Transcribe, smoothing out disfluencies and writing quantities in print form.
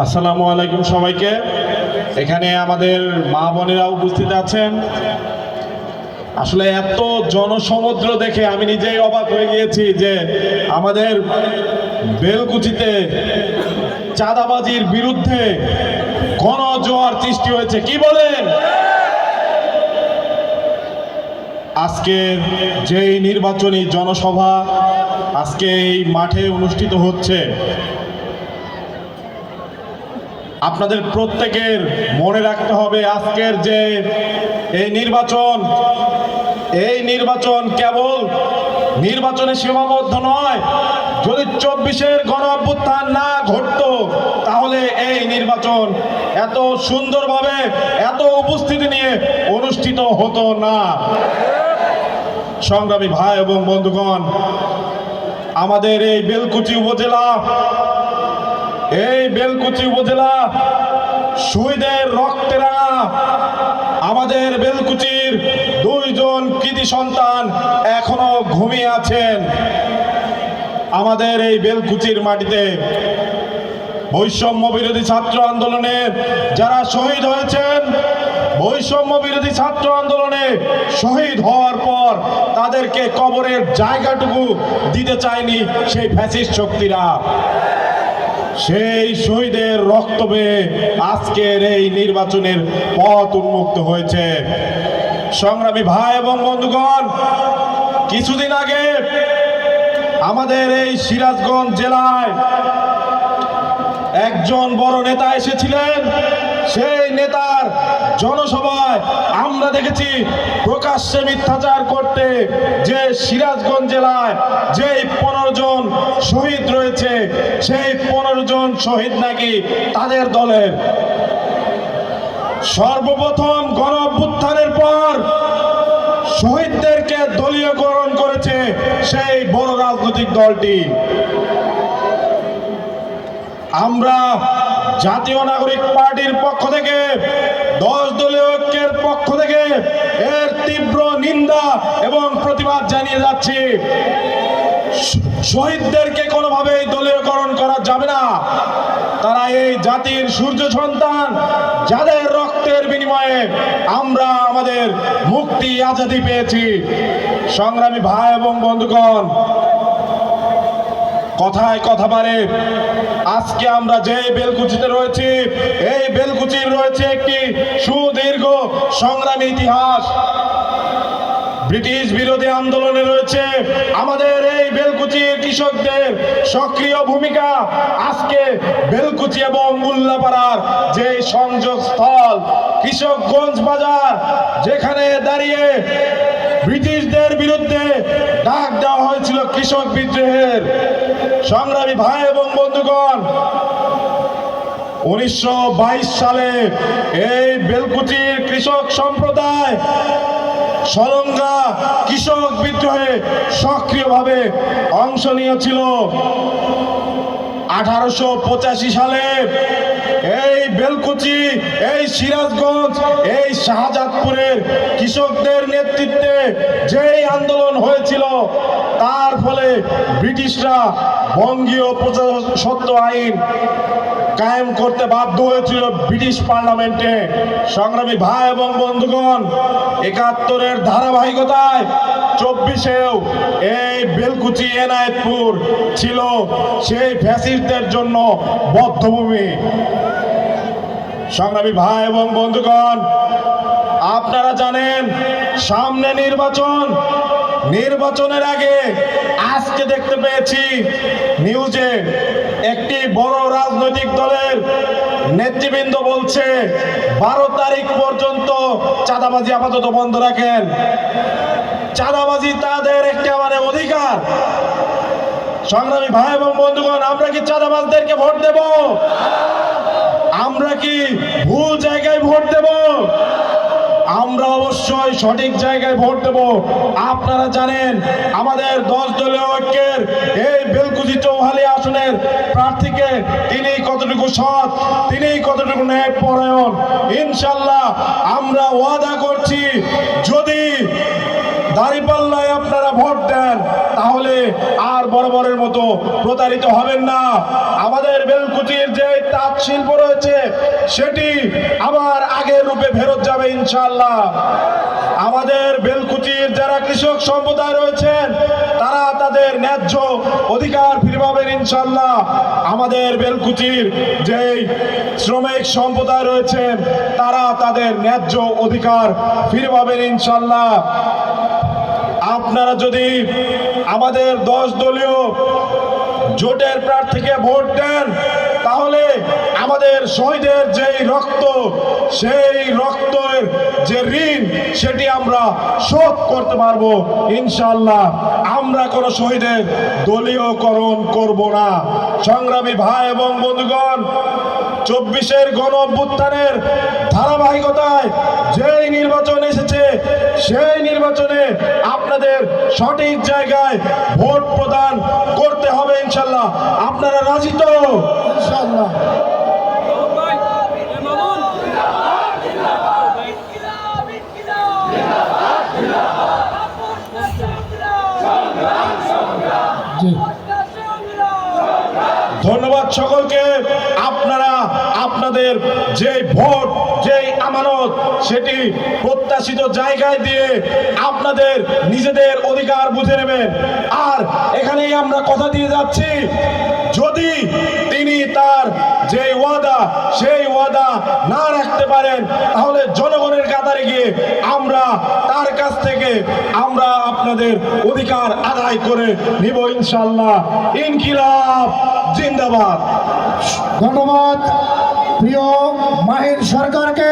আসসালামু আলাইকুম সবাইকে। এখানে আমাদের মা বোনেরা উপস্থিত আছেন। আসলে এত জনসমুদ্র দেখে আমি নিজেই অবাক হয়ে গিয়েছি যে আমাদের বেলকুচিতে চাঁদাবাজির বিরুদ্ধে গণজোয়ার সৃষ্টি হয়েছে। কি বলেন? আজকের যেই নির্বাচনী জনসভা আজকে এই মাঠে অনুষ্ঠিত হচ্ছে, আপনাদের প্রত্যেকের মনে রাখতে হবে আজকের যে এই নির্বাচন কেবল নির্বাচনে সীমাবদ্ধ নয়। যদি 24-এর গণ অভ্যুত্থান না ঘটতো তাহলে এই নির্বাচন এত সুন্দরভাবে এত উপস্থিতি নিয়ে অনুষ্ঠিত হতো না। সংগ্রামী ভাই এবং বন্ধুগণ, আমাদের এই বেলকুচি উপজেলা শহীদের রক্তে রাঙা। আমাদের বেলকুচির 2 জন কৃতি সন্তান এখনো ঘুমিয়ে আছেন। আমাদের এই বেলকুচির মাটিতে বৈষম্য বিরোধী ছাত্র আন্দোলনে যারা শহীদ হয়েছেন, বৈষম্য বিরোধী ছাত্র আন্দোলনে শহীদ হওয়ার পর তাদেরকে কবরের জায়গাটুকু দিতে চায়নি সেই ফ্যাসিস্ট শক্তিরা। সেই শহীদের রক্ত বেয়ে আজকের এই নির্বাচনের পথ উন্মুক্ত হয়েছে। সংগ্রামী ভাই এবং বন্ধুগণ, কিছুদিন আগে আমাদের এই সিরাজগঞ্জ জেলায় একজন বড় নেতা এসেছিলেন। সেই নেতার জনসভায় আমরা দেখেছি প্রকাশ্যে মিথ্যাচার করতে যে সিরাজগঞ্জ জেলায় যে 15 জন শহীদ রয়েছে, সেই 15 জন শহীদ নাকি তাদের দলের। সর্বপ্রথম গণ অভ্যুত্থানের পর শহীদদেরকে দলীয়করণ করেছে সেই বড় রাজনৈতিক দলটি। আমরা জাতীয় নাগরিক পার্টির পক্ষ থেকে 10 দলীয় ঐক্যের পক্ষ থেকে এর তীব্র নিন্দা এবং প্রতিবাদ জানিয়ে যাচ্ছি। শহীদদেরকে কোনোভাবেই দলীয়করণ করা যাবে না। তারা এই জাতির সূর্য সন্তান, যাদের রক্তের বিনিময়ে আমরা আমাদের মুক্তি আজাদি পেয়েছি। সংগ্রামী ভাই এবং বন্ধুগণ, কথায় কথা বাড়ে। আজকে আমরা যে বেলকুচিতে রয়েছি, এই বেলকুচির রয়েছে একটি সুদীর্ঘ সংগ্রামী ইতিহাস। ব্রিটিশ বিরোধী আন্দোলনে রয়েছে আমাদের এই বেলকুচির কৃষকদের সক্রিয় ভূমিকা। আজকে বেলকুচি এবং উল্লাপাড়ার যে সংযোগ স্থল কৃষকগঞ্জ বাজার, যেখানে দাঁড়িয়ে ব্রিটিশদের বিরুদ্ধে ডাক দেওয়া হয়েছিল কৃষক বিদ্রোহের। সংগ্রামী ভাই এবং বন্ধুগণ, 1922 সালে এই বেলকুচির কৃষক সম্প্রদায় সলঙ্গা কৃষক বিদ্রোহে সক্রিয়ভাবে অংশ নিয়েছিল। 1885 সালে এই বেলকুচি, এই সিরাজগঞ্জ, এই শাহজাদপুরের কৃষকদের নেতৃত্বে যেই আন্দোলন হয়েছিল, তার ফলে ব্রিটিশরা বঙ্গীয় প্রজাস্বত্ব আইন কায়েম করতে বাধ্য হয়েছিল ব্রিটিশ পার্লামেন্টে। সংগ্রামী ভাই এবং বন্ধুগণ, 71-এর ধারাবাহিকতায় 24-এও এই বেলকুচি এনায়েতপুর ছিল সেই ফ্যাসিস্টদের জন্য বদ্ধভূমি। সংগ্রামী ভাই এবং বন্ধুগণ, আপনারা জানেন সামনে নির্বাচনের আগে আজকে দেখতে পেয়েছি নিউজে একটি বড় রাজনৈতিক দলের নেতৃবৃন্দ বলছে 12 তারিখ পর্যন্ত চাঁদাবাজি আপাতত বন্ধ রাখেন। চাঁদাবাজি তাদের একটা অধিকার। সংগ্রামী ভাই এবং বন্ধুগণ, আমরা কি চাঁদাবাজদেরকে ভোট দেব? আমরা কি ভুল জায়গায় ভোট দেব? আমরা অবশ্যই সঠিক জায়গায় ভোট দেব। আপনারা জানেন আমাদের 10 দলীয় ঐক্যের এই বেলকুচি চৌহালি আসনের প্রার্থীকে তিনি কতটুকু সৎ, তিনি কতটুকু ন্যায়পরায়ণ। ইনশাল্লাহ আমরা ওয়াদা করছি, যদি দাঁড়িপাল্লায় আপনারা ভোট দেন তাহলে আর বরাবরের মতো প্রতারিত হবেন না। আমাদের বেলকুচির যে তাঁত শিল্প রয়েছে সেটি আবার আগের রূপে ফেরত যাবে ইনশাআল্লাহ। আমাদের বেলকুচির যারা কৃষক সম্প্রদায় রয়েছেন তারা তাদের ন্যায্য অধিকার ফিরে পাবেন ইনশাআল্লাহ। আমাদের বেলকুচির যেই শ্রমিক সম্প্রদায় রয়েছেন তারা তাদের ন্যায্য অধিকার ফিরে পাবেন ইনশাআল্লাহ। আপনারা যদি আমাদের 10 দলীয় জোটের প্রার্থীকে ভোট দেন তাহলে আমাদের শহীদের যেই রক্ত সেই রক্তের যে ঋণ সেটি আমরা শোধ করতে পারবো ইনশাআল্লাহ। আমরা কোনো শহীদের দলীয়করণ করব না। সংগ্রামী ভাই এবং বন্ধুগণ, 24-এর গণ অভ্যুত্থানের ধারাবাহিকতায় যেই নির্বাচন এসেছে সেই নির্বাচনে আপনাদের সঠিক জায়গায় ভোট প্রদান করতে হবে ইনশাআল্লাহ। আপনারা রাজি তো? ইনশাআল্লাহ। ধন্যবাদ সকলকে। আপনারা আপনাদের যে ভোট যেই আমানত সেটি প্রত্যাশিত জায়গায় দিয়ে আপনাদের নিজেদের অধিকার বুঝে নেবেন। আর এখানেই আমরা কথা দিয়ে যাচ্ছি, যদি তিনি তার যে ওয়াদা সেই ওয়াদা না রাখতে পারেন তাহলে জনগণের কাতারে গিয়ে আমরা তার কাছ থেকে আমরা আপনাদের অধিকার আদায় করে নিব ইনশাআল্লাহ। ইনকিলাব জিন্দাবাদ। ধন্যবাদ প্রিয় মাহির সরকারকে।